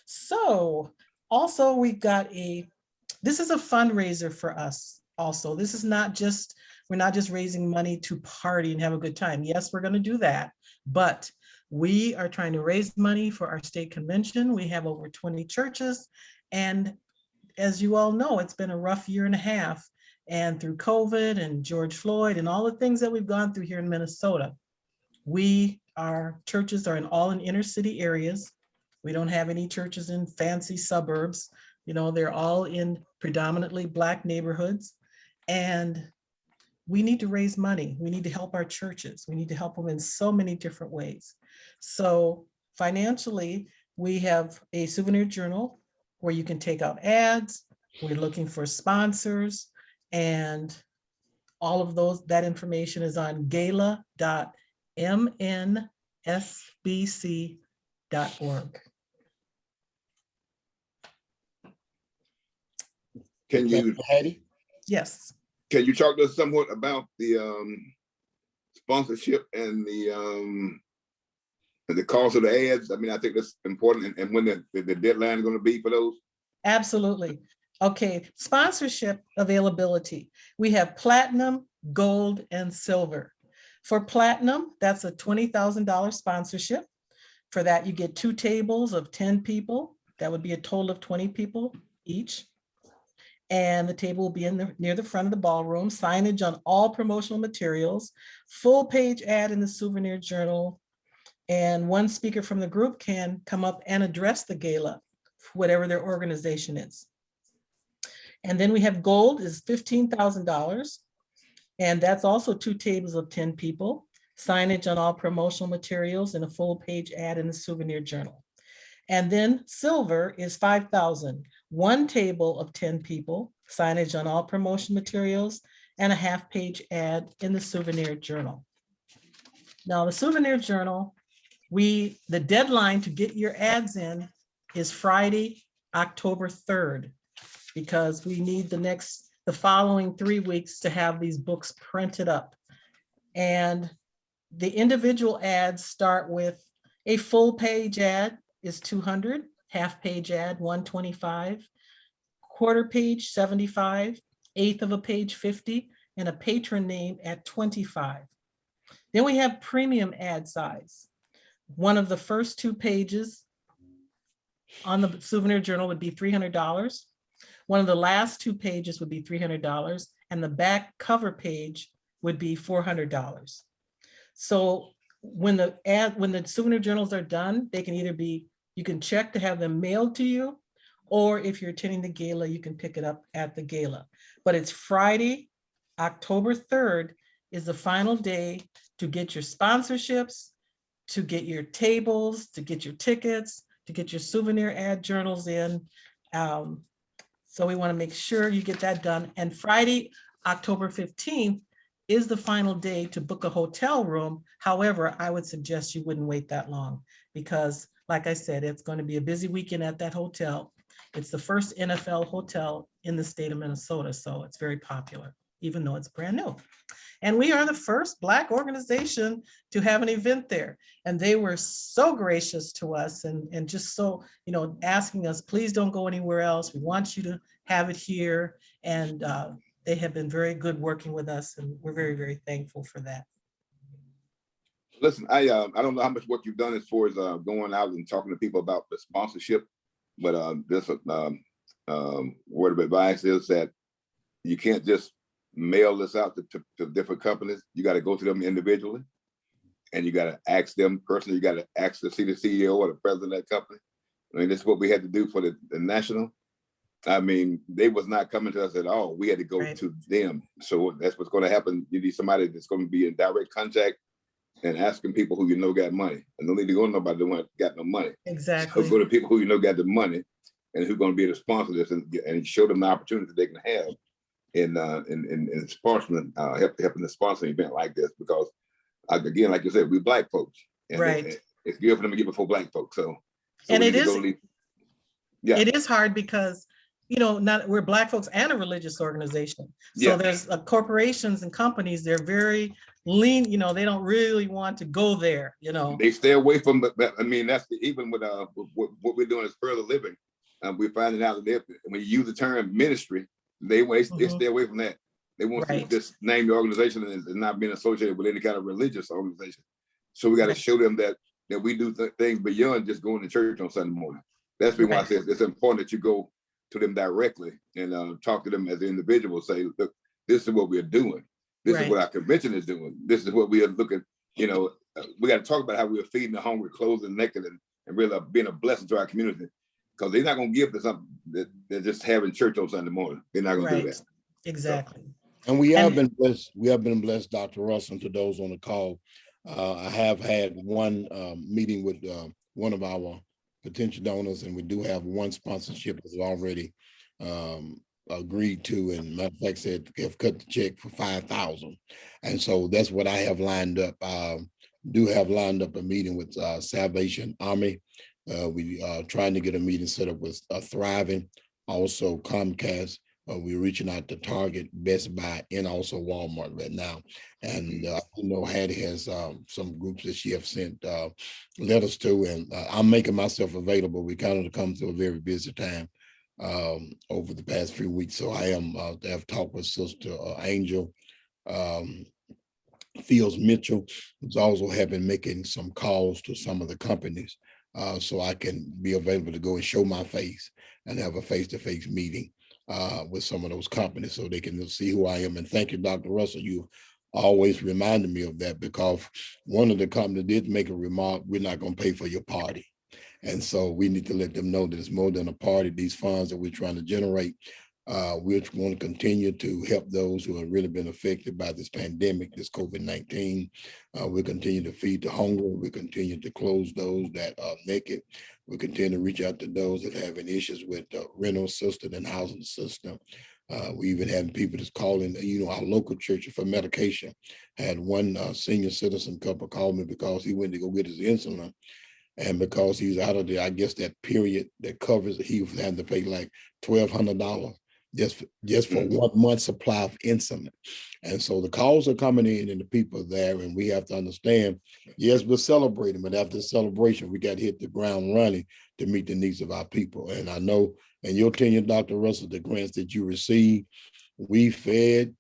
So also we've got this is a fundraiser for us also. This is not just, we're not just raising money to party and have a good time. Yes, we're going to do that, but we are trying to raise money for our state convention. We have over 20 churches. And as you all know, it's been a rough year and a half. And through COVID and George Floyd and all the things that we've gone through here in Minnesota, our churches are all in inner city areas. We don't have any churches in fancy suburbs. You know, they're all in predominantly Black neighborhoods. And we need to raise money. We need to help our churches. We need to help them in so many different ways. So financially, we have a souvenir journal where you can take out ads. We're looking for sponsors, and all of that information is on gala.mnsbc.org. Can you, Hattie? Yes. can you talk to us somewhat about the sponsorship and the cost of the ads? I mean, I think that's important, and when the deadline is going to be for those. Absolutely. Okay, sponsorship availability. We have platinum, gold, and silver. For platinum, that's a $20,000 sponsorship. For that, you get 2 tables of 10 people. That would be a total of 20 people each. And the table will be near the front of the ballroom, signage on all promotional materials, full page ad in the souvenir journal, and one speaker from the group can come up and address the gala, whatever their organization is. And then we have gold is $15,000. And that's also 2 tables of 10 people, signage on all promotional materials, and a full page ad in the souvenir journal. And then silver is $5,000, 1 table of 10 people, signage on all promotion materials, and a half-page ad in the souvenir journal. Now, the souvenir journal, the deadline to get your ads in is Friday, October 3rd, because we need the following 3 weeks to have these books printed up. And the individual ads start with a full page ad is $200, half page ad $125, quarter page $75, eighth of a page $50, and a patron name at $25. Then we have premium ad size. One of the first 2 pages on the souvenir journal would be $300. One of the last 2 pages would be $300, and the back cover page would be $400. So when the souvenir journals are done, they can either be, you can check to have them mailed to you, or if you're attending the gala, you can pick it up at the gala. But it's Friday, October 3rd is the final day to get your sponsorships, to get your tables, to get your tickets, to get your souvenir ad journals in. So we want to make sure you get that done. And Friday, October 15th is the final day to book a hotel room. However, I would suggest you wouldn't wait that long, because like I said, it's going to be a busy weekend at that hotel. It's the first NFL hotel in the state of Minnesota, so it's very popular, even though it's brand new. And we are the first Black organization to have an event there. And they were so gracious to us and just so, asking us, please don't go anywhere else. We want you to have it here. And they have been very good working with us, and we're very, very thankful for that. Listen, I don't know how much work you've done as far as going out and talking to people about the sponsorship, but this word of advice is that you can't just mail this out to different companies. You got to go to them individually and you got to ask them personally. You got to ask to see the CEO or the president of that company. I mean, this is what we had to do for the national. I mean, they was not coming to us at all. We had to go to them. So that's what's going to happen. You need somebody that's going to be in direct contact and asking people who you know got money. And don't need to go to nobody that got no money. Exactly. So go to people who you know got the money and who's going to be the sponsor this and show them the opportunity they can have in sponsoring, helping to sponsor an event like this. Because again, like you said, we Black folks, and it's good for them to give it for Black folks. So and it is, it is hard because, you know, we're Black folks and a religious organization. So there's corporations and companies, they're very lean, you know, they don't really want to go there, you know. They stay away from, I mean, that's even with what we're doing is further living. We're finding out that when you use the term ministry, they stay away from that. They want to just name the organization and not being associated with any kind of religious organization. So we got to show them that we do things beyond just going to church on Sunday morning. That's why I said it's important that you go to them directly and talk to them as individuals. Say, look, this is what we're doing. This is what our convention is doing. This is what we are looking. You know, we got to talk about how we're feeding the hungry, clothing the naked, and really being a blessing to our community. Because they're not going to give to something that they're just having church on Sunday morning. They're not going to do that. Exactly. And we have been blessed. We have been blessed, Dr. Russell, to those on the call. I have had one meeting with one of our potential donors, and we do have one sponsorship that's already agreed to, and matter of fact said have cut the check for $5,000, and so that's what I have lined up. Do have lined up a meeting with Salvation Army. We are trying to get a meeting set up with Thriving, also Comcast. We're reaching out to Target, Best Buy, and also Walmart right now. And you know, Hattie has some groups that she have sent letters to, and I'm making myself available. We kind of come through a very busy time over the past few weeks. So I have talked with Sister Angel Fields Mitchell, who's also have been making some calls to some of the companies so I can be available to go and show my face and have a face-to-face meeting with some of those companies so they can see who I am. And thank you, Dr. Russell. You always reminded me of that, because one of the companies did make a remark, we're not going to pay for your party. And so we need to let them know that it's more than a party. These funds that we're trying to generate, we're going to continue to help those who have really been affected by this pandemic, this COVID-19. We'll continue to feed the hungry. We'll continue to close those that are naked. We'll continue to reach out to those that are having issues with the rental system and housing system. We even had people that's calling, you know, our local church for medication. I had one senior citizen couple call me because he went to go get his insulin. And because he's out of there, I guess that period that covers, he was having to pay like $1,200 just for 1 month supply of insulin. And so the calls are coming in and the people are there, and we have to understand, yes, we're celebrating, but after the celebration, we got to hit the ground running to meet the needs of our people. And I know in your tenure, Dr. Russell, the grants that you received, we fed,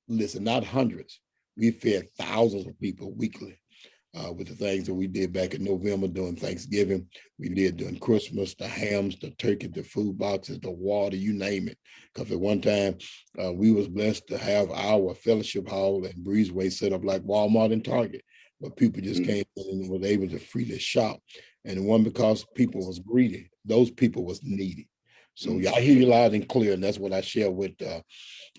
listen, not hundreds, we fed thousands of people weekly. With the things that we did back in November during Thanksgiving, we did during Christmas, the hams, the turkey, the food boxes, the water, you name it. Because at one time, we was blessed to have our fellowship hall and breezeway set up like Walmart and Target, where people just came in and was able to freely shop. And it wasn't because people was greedy, those people was needy. So I hear you loud and clear, and that's what I share with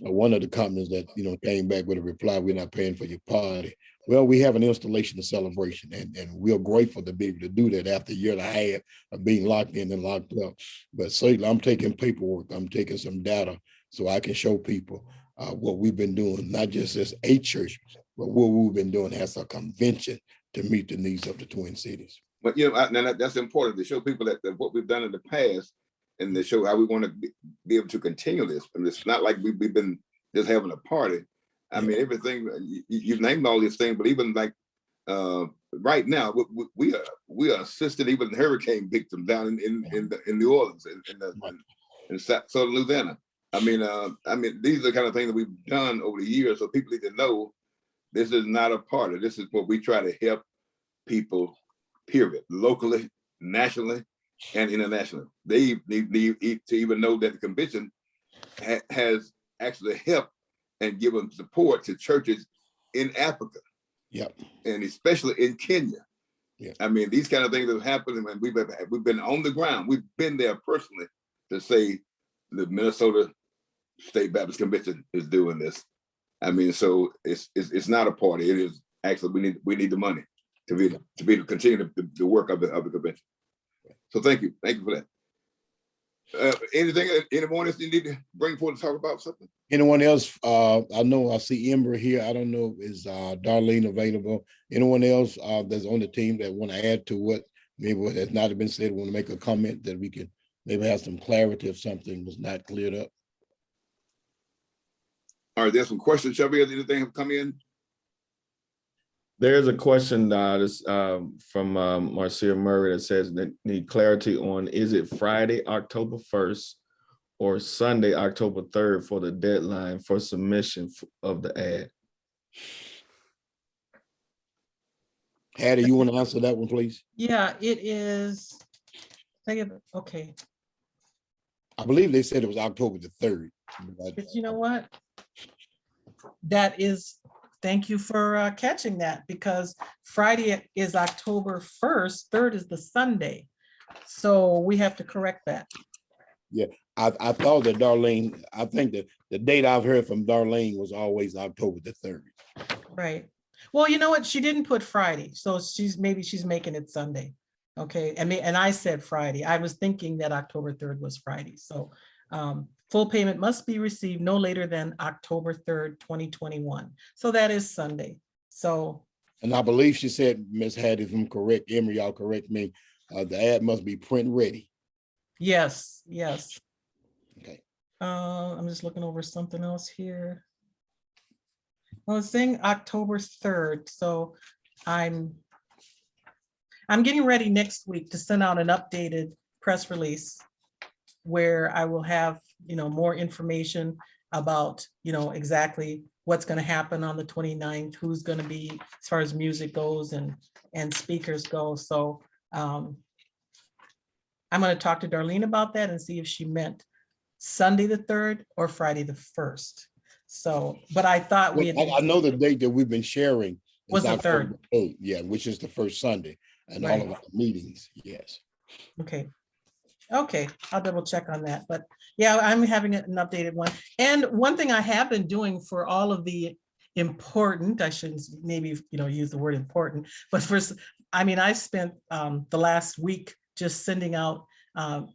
one of the companies that, you know, came back with a reply, we're not paying for your party. Well, we have an installation and celebration, and we're grateful to be able to do that after a year and a half of being locked in and locked up. But certainly I'm taking paperwork, I'm taking some data so I can show people what we've been doing, not just as a church, but what we've been doing as a convention to meet the needs of the Twin Cities. But, you know, that's important to show people that what we've done in the past, and to show how we want to be able to continue this. I mean, it's not like we've been just having a party. I mean, everything, you've named all these things, but even like right now, we are assisting even hurricane victims down in New Orleans in southern Louisiana. I mean, these are the kind of things that we've done over the years, so people need to know this is not a party. This is what we try to help people, period, locally, nationally, and internationally. They need to even know that the convention has actually helped and given support to churches in Africa. Yep. and especially in Kenya. Yeah. I mean, these kind of things have happened, and we've been on the ground. We've been there personally to say the Minnesota State Baptist Convention is doing this. I mean, so it's not a party. It is actually we need the money to be to continue the work of the convention. So thank you for that. Anyone else you need to bring forward to talk about something? Anyone else? I know I see Ember here. I don't know, is Darlene available? Anyone else that's on the team that want to add to what maybe what has not been said, want to make a comment that we can maybe have some clarity if something was not cleared up? All right, there's some questions. Shelby, has anything have come in? There's a question from Marcia Murray that says they need clarity on, is it Friday, October 1st or Sunday, October 3rd for the deadline for submission of the ad? Hattie, you want to answer that one, please? Yeah, it is. Okay, I believe they said it was October the 3rd. but you know what? That is, thank you for catching that, because Friday is October 1st, 3rd is the Sunday. So we have to correct that. Yeah, I thought that Darlene, I think that the date I've heard from Darlene was always October the 3rd. Right. Well, you know what? She didn't put Friday, so maybe she's making it Sunday. Okay, and I said Friday. I was thinking that October 3rd was Friday. So full payment must be received no later than October 3rd, 2021. So that is Sunday. So. And I believe she said, Ms. Hattie, if I'm correct, Emery, y'all correct me, the ad must be print ready. Yes, yes. Okay. I'm just looking over something else here. I was saying October 3rd, so I'm getting ready next week to send out an updated press release where I will have, more information about, exactly what's going to happen on the 29th, who's going to be, as far as music goes and speakers go. So I'm going to talk to Darlene about that and see if she meant Sunday the 3rd or Friday the 1st. So, but I thought I know the date that we've been sharing was the October 3rd. 3rd, yeah, which is the first Sunday, and Right. all of our meetings, yes. Okay, I'll double check on that. But yeah, I'm having an updated one. And one thing I have been doing for all of the important, I shouldn't maybe, use the word important, but first, I spent the last week just sending out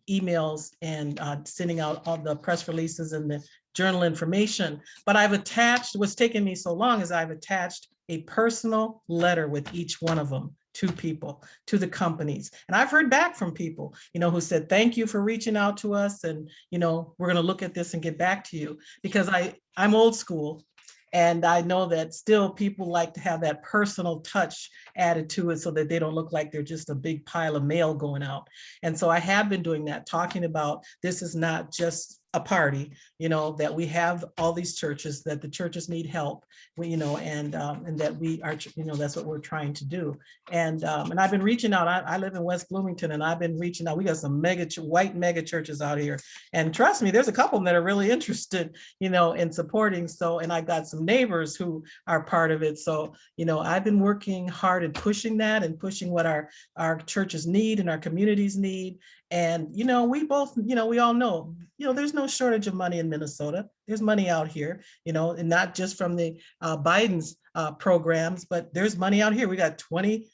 emails and sending out all the press releases and the journal information. But I've attached, what's taken me so long is I've attached a personal letter with each one of them to people, to the companies. And I've heard back from people, who said, thank you for reaching out to us. And, we're going to look at this and get back to you, because I'm old school. And I know that still people like to have that personal touch added to it so that they don't look like they're just a big pile of mail going out. And so I have been doing that, talking about this is not just a party, that we have all these churches, that the churches need help, and that we are, that's what we're trying to do. And I've been reaching out. I live in West Bloomington, and I've been reaching out. We got some white mega churches out here. And trust me, there's a couple of them that are really interested, in supporting. So, and I got some neighbors who are part of it. So, I've been working hard at pushing that and pushing what our churches need and our communities need. And, we both, we all know, there's no shortage of money in Minnesota. There's money out here, and not just from the Biden's programs, but there's money out here. We got 20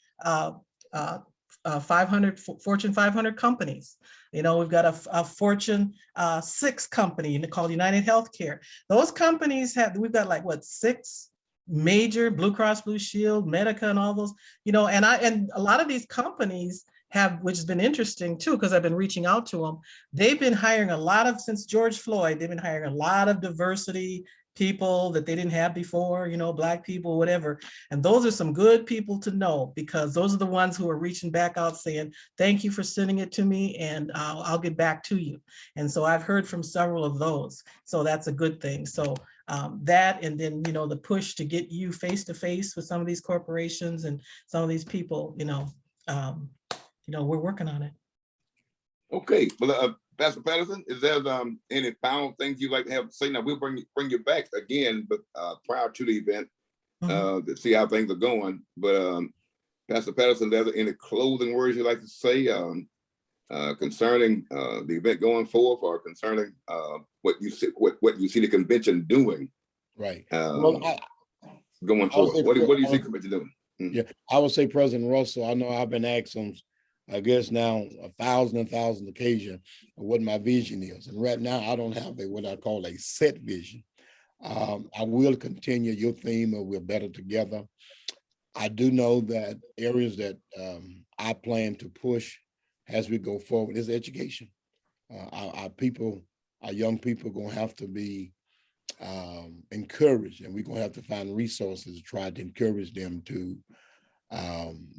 Fortune 500 companies. We've got a Fortune 6 company called United Healthcare. Those companies we've got 6 major, Blue Cross Blue Shield, Medica, and all those, and a lot of these companies which has been interesting too, because I've been reaching out to them. They've been hiring since George Floyd, they've been hiring a lot of diversity people that they didn't have before, Black people, whatever. And those are some good people to know, because those are the ones who are reaching back out saying, thank you for sending it to me, and I'll get back to you. And so I've heard from several of those. So that's a good thing. So that, and then, the push to get you face to face with some of these corporations and some of these people, we're working on it. Okay, well, Pastor Patterson, is there any final things you'd like to have to say? Now we'll bring you back again, but prior to the event, to see how things are going. But Pastor Patterson, are there any closing words you'd like to say concerning the event going forth, or concerning what you see the convention doing? Right. Well, going forward, what do you see the convention doing? Yeah, I would say President Russell. I know I've been asked on, I guess now 1,000 occasions what my vision is, and right now I don't have what I call a set vision. I will continue your theme of we're better together. I do know that areas that I plan to push as we go forward is education. Our people, our young people, are going to have to be encouraged, and we're going to have to find resources to try to encourage them to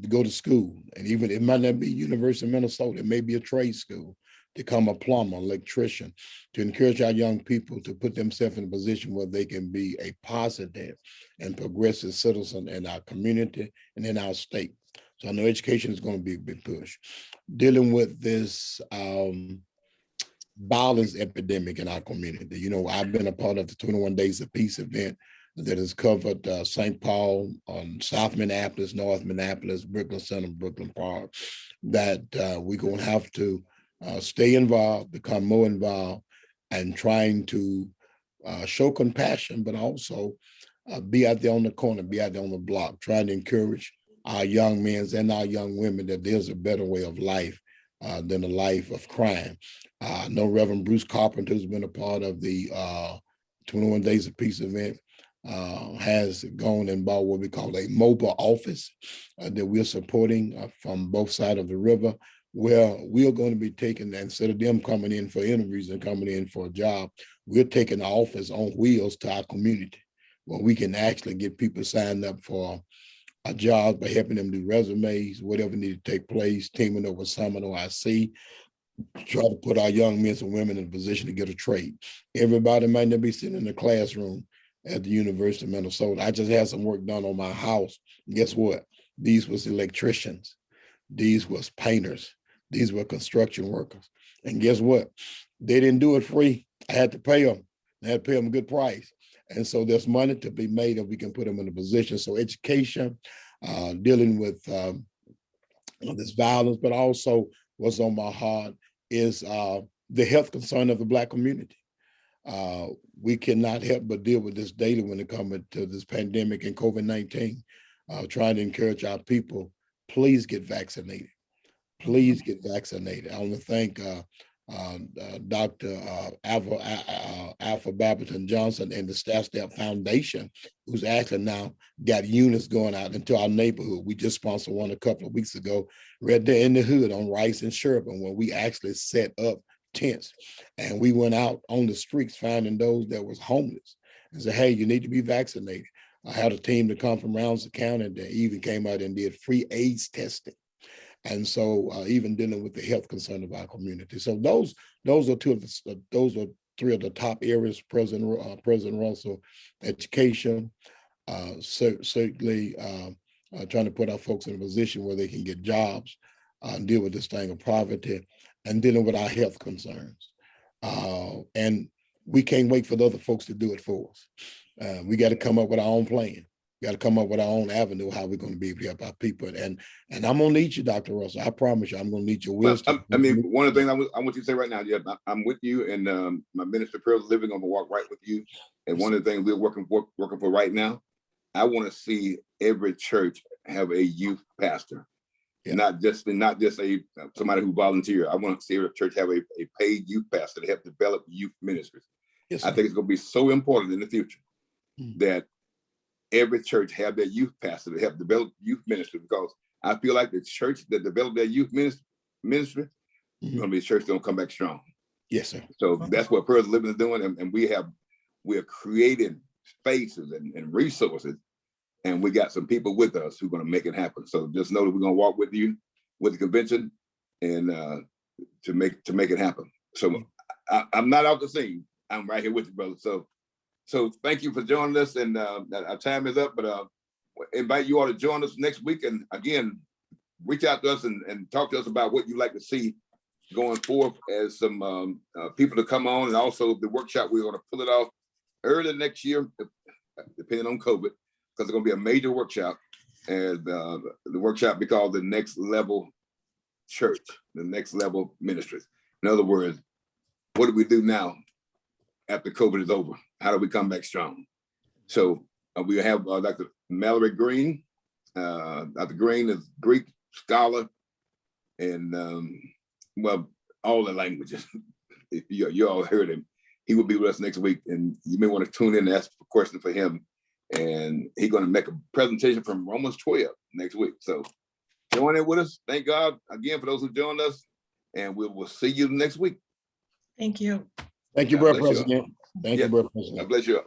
go to school. And even it might not be University of Minnesota, it may be a trade school, to become a plumber, electrician, to encourage our young people to put themselves in a position where they can be a positive and progressive citizen in our community and in our state. So I know education is going to be a big push. Dealing with this violence epidemic in our community. You know, I've been a part of the 21 Days of Peace event that has covered St. Paul, South Minneapolis, North Minneapolis, Brooklyn Center, Brooklyn Park, that we're going to have to stay involved, become more involved, and trying to show compassion, but also be out there on the corner, be out there on the block, trying to encourage our young men and our young women that there's a better way of life than a life of crime. I know Reverend Bruce Carpenter, who's been a part of the 21 Days of Peace event, has gone and bought what we call a mobile office that we're supporting from both sides of the river, where we are going to be taking, instead of them coming in for interviews and coming in for a job, we're taking the office on wheels to our community, where we can actually get people signed up for a job by helping them do resumes, whatever need to take place, teaming over Summit OIC, try to put our young men and women in a position to get a trade. Everybody might not be sitting in the classroom at the University of Minnesota. I just had some work done on my house. Guess what? These was electricians. These was painters. These were construction workers. And guess what? They didn't do it free. I had to pay them. I had to pay them a good price. And so there's money to be made if we can put them in a position. So education, dealing with this violence, but also what's on my heart is the health concern of the Black community. We cannot help but deal with this daily when it comes to this pandemic and COVID-19, trying to encourage our people, please get vaccinated. Please get vaccinated. I want to thank Dr. Alpha Babington Johnson and the Staff Foundation, who's actually now got units going out into our neighborhood. We just sponsored one a couple of weeks ago, right there in the hood on Rice and Sherburne, when we actually set up tents and we went out on the streets finding those that was homeless and said, hey, you need to be vaccinated. I had a team to come from Rounds County that even came out and did free AIDS testing. And so even dealing with the health concern of our community. So those are three of the top areas, President Russell: education, certainly trying to put our folks in a position where they can get jobs, deal with this thing of poverty, and dealing with our health concerns. And we can't wait for the other folks to do it for us. We got to come up with our own plan. We got to come up with our own avenue, how we're going to be able to help our people. And I'm going to need you, Dr. Russell. I promise you, I'm going to need your wisdom. I mean, one of the things I want you to say right now, yeah, I'm with you, and my ministry prayer living, I'm going to walk right with you. And one of the things we're working for right now, I want to see every church have a youth pastor. Yeah. Not just a somebody who volunteer. I want to see every church have a paid youth pastor to help develop youth ministries. Yes, I think it's going to be so important in the future that every church have their youth pastor to help develop youth ministry, because I feel like the church that develop their youth ministry is going to be a church that will come back strong. Yes, sir. So that's what Prayer Living is doing, and we are creating spaces and resources, and we got some people with us who are going to make it happen. So just know that we're going to walk with you with the convention and to make it happen. So I'm not out the scene. I'm right here with you, brother. So thank you for joining us, and our time is up, but invite you all to join us next week. And again, reach out to us and talk to us about what you'd like to see going forth as some people to come on, and also the workshop, we're going to pull it off early next year, depending on COVID. it's going to be a major workshop, and the workshop be called the Next Level Church, the Next Level Ministries. In other words, what do we do now after COVID is over? How do we come back strong? So we have Dr. Mallory Green. Dr. Green is Greek scholar and well, all the languages. If you all heard him, he will be with us next week, and you may want to tune in and ask a question for him. And he's going to make a presentation from Romans 12 next week. So join in with us. Thank God again for those who joined us, and we will see you next week. Thank you. Thank you, God Bro bless you all. President. Thank you, Yeah. Bro God President. bless you all.